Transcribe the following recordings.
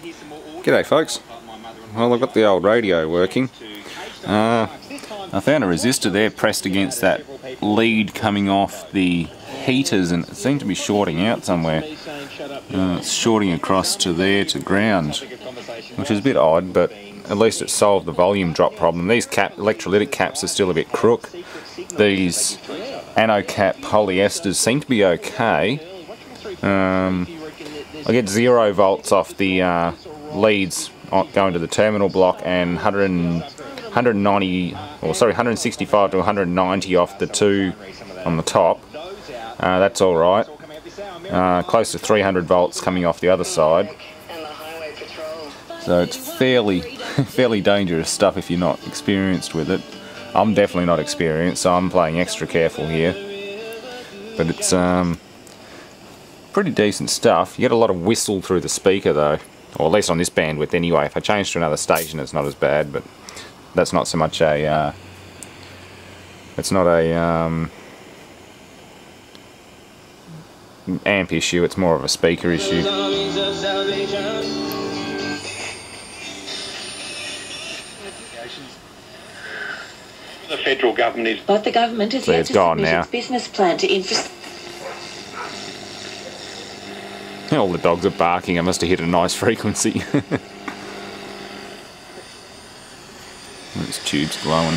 G'day folks. Well, I've got the old radio working. I found a resistor there pressed against that lead coming off the heaters, and it seemed to be shorting out somewhere. It's shorting across to there to ground, which is a bit odd, but at least it solved the volume drop problem. These electrolytic caps are still a bit crook. These anode cap polyesters seem to be okay. I get 0 volts off the leads going to the terminal block, and 165 to 190 off the two on the top. That's all right. Close to 300 volts coming off the other side. So it's fairly dangerous stuff if you're not experienced with it. I'm definitely not experienced, so I'm playing extra careful here. But it's pretty decent stuff. You get a lot of whistle through the speaker though, or at least on this bandwidth anyway. If I change to another station, it's not as bad, but that's not so much a it's not a amp issue, it's more of a speaker issue. The federal government is... But the government has yet to submit its business plan to all the dogs are barking. I must have hit a nice frequency. This tube's glowing.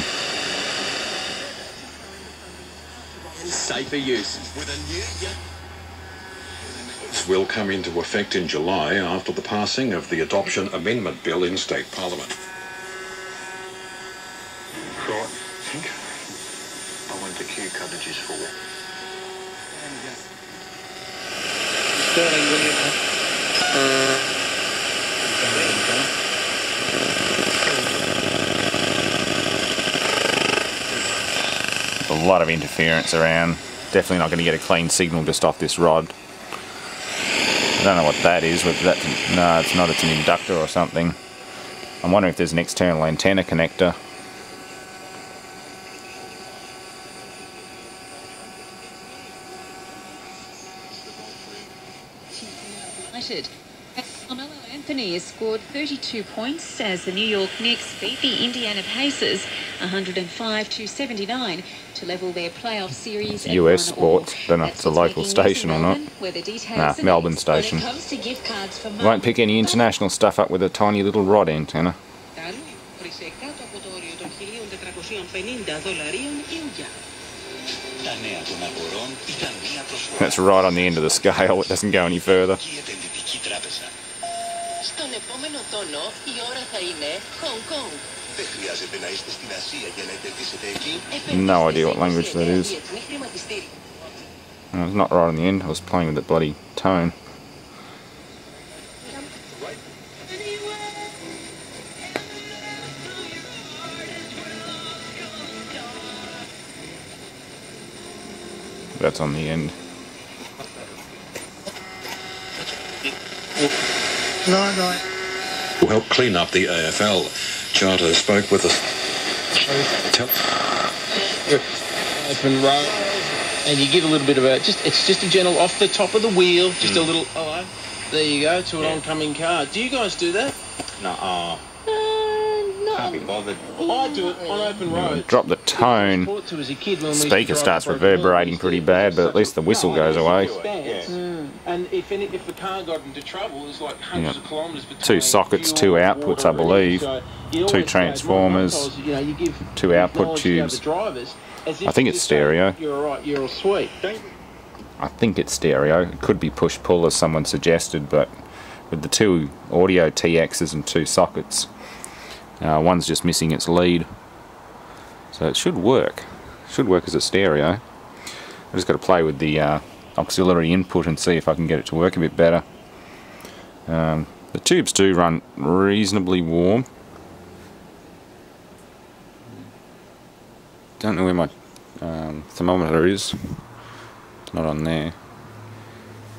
Safer use. This will come into effect in July after the passing of the Adoption Amendment Bill in State Parliament. Right. I want the queue coverages for. Sterling, will you? A lot of interference around. Definitely not going to get a clean signal just off this rod. I don't know what that is. Whether that's no, it's not. It's an inductor or something. I'm wondering if there's an external antenna connector. Carmelo Anthony has scored 32 points as the New York Knicks beat the Indiana Pacers 105-79 to level their playoff series. It's US Sports. Don't know if it's a local station or not. Nah, Melbourne station. Won't pick any international stuff up with a tiny little rod antenna. That's right on the end of the scale. It doesn't go any further. No idea what language that is. It's not right on the end. I was playing with the bloody tone. That's on the end. No. Will help clean up the AFL. Charter spoke with us. Open row, and you give a little bit of a it's just a gentle off the top of the wheel, just a little. Oh, there you go to an oncoming car. Do you guys do that? No. Can't be bothered. I do it on open road. Drop the tone. Speaker starts reverberating pretty bad, but at least the whistle goes away. And if the car got into trouble, there's like hundreds of kilometres between. 2 sockets, 2 outputs, I believe. 2 transformers, 2 output tubes. I think it's stereo. You're sweet. I think it's stereo. It could be push-pull as someone suggested, but with the 2 audio TXs and 2 sockets, one's just missing its lead. So it should work. It should work as a stereo. I've just got to play with the auxiliary input and see if I can get it to work a bit better. The tubes do run reasonably warm. Don't know where my thermometer is. It's not on there.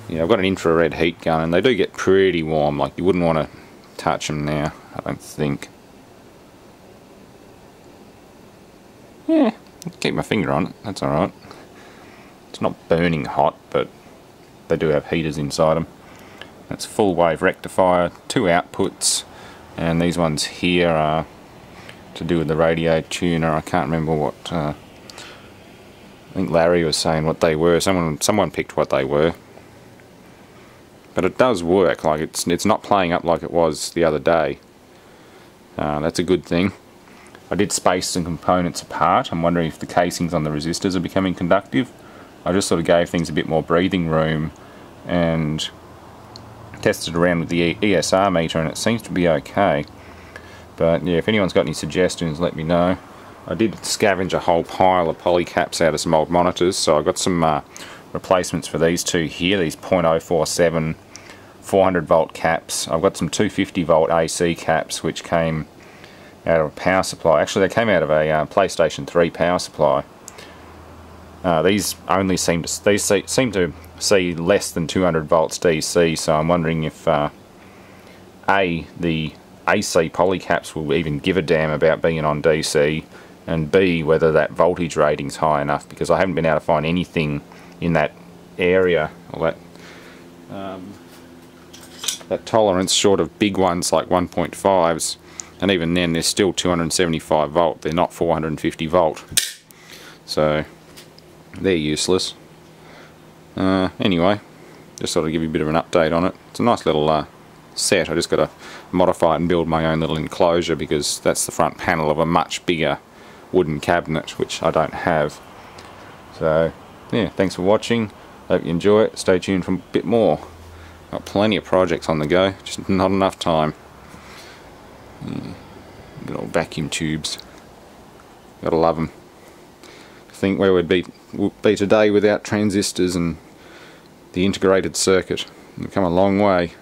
Yeah, I've got an infrared heat gun, and they do get pretty warm. Like, you wouldn't want to touch them now, I don't think. Yeah, keep my finger on it, that's alright. It's not burning hot, but they do have heaters inside them. That's full wave rectifier, 2 outputs, and these ones here are to do with the radio tuner. I can't remember what, I think Larry was saying what they were. Someone picked what they were. But it does work, like it's not playing up like it was the other day. That's a good thing. I did space some components apart. I'm wondering if the casings on the resistors are becoming conductive. I just sort of gave things a bit more breathing room and tested around with the ESR meter, and it seems to be okay. But yeah, if anyone's got any suggestions, let me know. I did scavenge a whole pile of polycaps out of some old monitors, so I got some replacements for these two here, these .047 400 volt caps. I've got some 250 volt AC caps which came out of a power supply. Actually, they came out of a PlayStation 3 power supply. These seem to see less than 200 volts DC, so I'm wondering if A, the AC polycaps will even give a damn about being on DC, and B, whether that voltage rating's high enough, because I haven't been able to find anything in that area, or that tolerance, short of big ones like 1.5s, and even then they're still 275 volt, they're not 450 volt, so they're useless. Anyway, just sort of give you a bit of an update on it. It's a nice little set. I just got to modify it and build my own little enclosure, because that's the front panel of a much bigger wooden cabinet, which I don't have. So yeah, thanks for watching. Hope you enjoy it. Stay tuned for a bit more. Got plenty of projects on the go, just not enough time. Good old vacuum tubes. Gotta love them. Think where we'd be today without transistors and the integrated circuit. We've come a long way.